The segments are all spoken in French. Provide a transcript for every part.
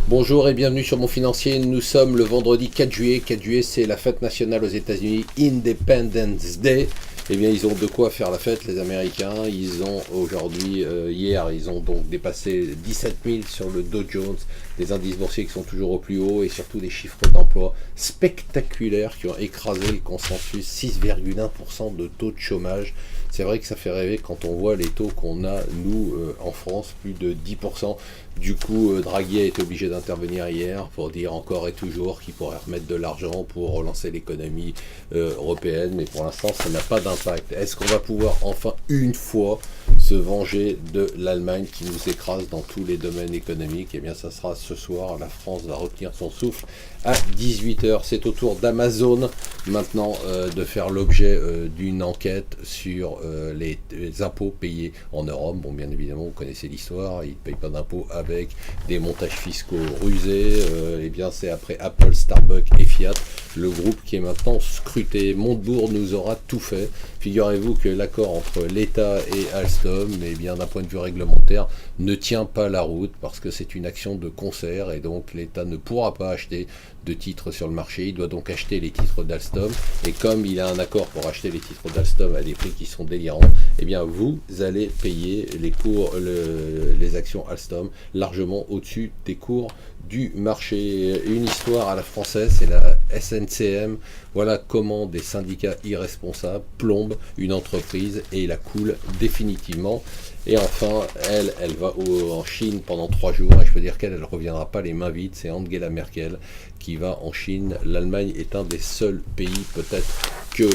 Bonjour et bienvenue sur Mon Financier. Nous sommes le vendredi 4 juillet. 4 juillet, c'est la fête nationale aux États-Unis, Independence Day. Eh bien, ils ont de quoi faire la fête, les Américains. Ils ont aujourd'hui, hier, ils ont donc dépassé 17 000 sur le Dow Jones, des indices boursiers qui sont toujours au plus haut et surtout des chiffres d'emploi spectaculaires qui ont écrasé le consensus, 6,1% de taux de chômage. C'est vrai que ça fait rêver quand on voit les taux qu'on a, nous, en France, plus de 10%. Du coup, Draghi a été obligé d'intervenir hier pour dire encore et toujours qu'il pourrait remettre de l'argent pour relancer l'économie européenne, mais pour l'instant, ça n'a pas d'impact. Est-ce qu'on va pouvoir enfin, une fois, se venger de l'Allemagne qui nous écrase dans tous les domaines économiques? Eh bien, ça sera ce soir. La France va retenir son souffle à 18h. C'est au tour d'Amazon maintenant de faire l'objet d'une enquête sur les impôts payés en Europe. Bon, bien évidemment, vous connaissez l'histoire, ils ne payent pas d'impôts avec des montages fiscaux rusés. Eh bien, c'est après Apple, Starbucks et Fiat, le groupe qui est maintenant scruté. Montebourg nous aura tout fait. Figurez-vous que l'accord entre l'État et Alstom, eh bien, d'un point de vue réglementaire, ne tient pas la route parce que c'est une action de concert et donc l'État ne pourra pas acheter de titres sur le marché. Il doit donc acheter les titres d'Alstom et comme il a un accord pour acheter les titres d'Alstom à des prix qui sont délirants, eh bien vous allez payer les cours, les actions Alstom largement au-dessus des cours du marché. Une histoire à la française, c'est la SNCM. Voilà comment des syndicats irresponsables plombent une entreprise et la coulent définitivement. Et enfin, elle va en Chine pendant 3 jours, et je peux dire qu'elle ne reviendra pas les mains vides. C'est Angela Merkel qui va en Chine. L'Allemagne est un des seuls pays peut-être que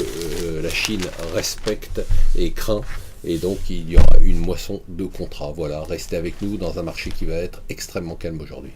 la Chine respecte et craint. Et donc il y aura une moisson de contrats. Voilà, restez avec nous dans un marché qui va être extrêmement calme aujourd'hui.